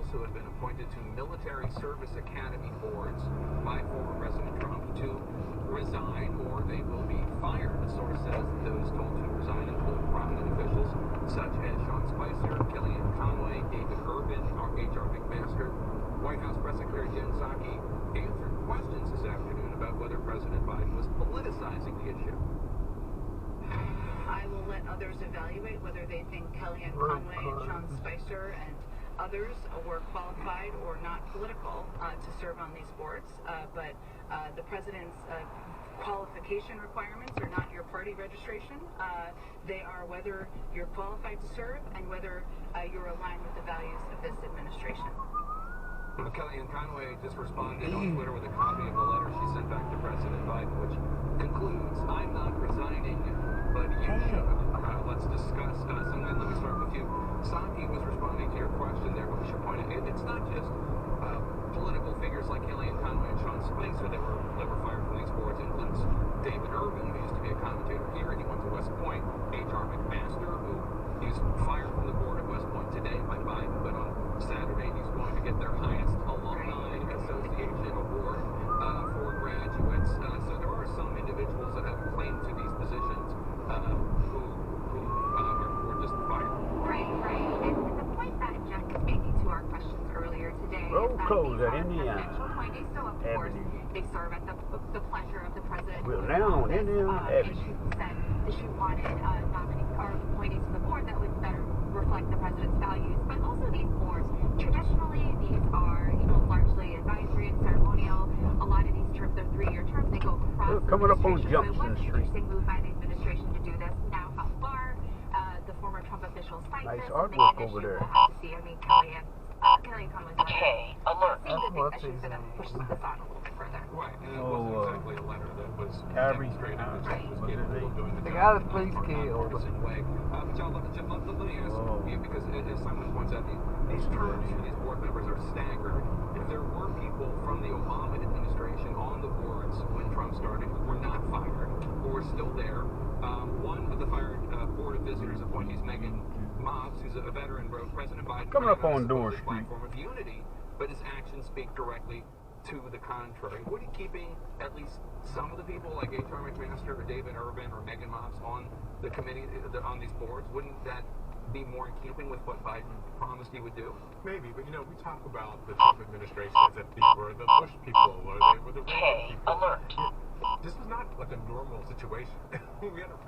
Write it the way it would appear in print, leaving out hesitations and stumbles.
officials who had been appointed to military service academy boards by former President Trump to resign or they will be fired. The source says that those told to resign include prominent officials such as Sean Spicer, Kellyanne Conway, David Urban, H.R. McMaster. White House Press Secretary Jen Psaki answered questions this afternoon about whether President Biden was politicizing the issue. I will let others evaluate whether they think Kellyanne Conway and Sean Spicer and others were qualified or not political to serve on these boards. But the president's qualification requirements are not your party registration. They are whether you're qualified to serve and whether you're aligned with the values of this administration. Kellyanne Conway just responded on Twitter with a copy of the letter she sent back to President Biden, which concludes, "I'm not resigning, but you should." Let's discuss some. Let me start with you. Psaki was responding to your question there, but we should point out it's not just political figures like Kellyanne Conway and Sean Spicer that were fired from these boards. It includes David Urban, who used to be a commentator here, and he went to West Point. H.R. McMaster, who he's fired from the board at West Point today by Biden, but on Saturday he's going to get their highest alumni association award for graduates. So there are some individuals that have claim to these positions who were just fired. Right. And the point that Jeff was making to our questions earlier today is that presidential appointees, so of course they serve at the pleasure of the president. She said that she wanted nominees or appointees to the board that would better reflect the president's values. But also these boards, traditionally these are, largely advisory and ceremonial. A lot of these terms, they're 3-year terms. They go across. Coming up on So Junction it was an Street. interesting move by the administration to do this. Now, how far the former Trump officials fight Nice this artwork main over issue, there. we'll have to see. I mean, Kellyanne Conway's Okay, alert. seems to think that she's going to push this on a little bit further. Right, and it wasn't exactly a letter that was demonstrated that she was capable of doing the They job got his place in a killed. partisan way. But John, let me ask you, because as Simon points out, these terms for these board members are staggered. If there were people from the Obama administration on the boards when Trump started who were not fired, who were still there, one of the fired Board of Visitors appointees, Megan Mobbs, who's a veteran, wrote President Biden Coming up on Dorr Street. platform of unity, but his actions speak directly to the contrary. Would he keeping at least some of the people like H.R. McMaster or David Urban or Megan Mobbs on the committee, on these boards? Wouldn't that be more in keeping with what Biden promised he would do? Maybe, but we talk about the Trump administration as if these were the Bush people or they were the Reagan people. Alert. This was not like a normal situation. We had a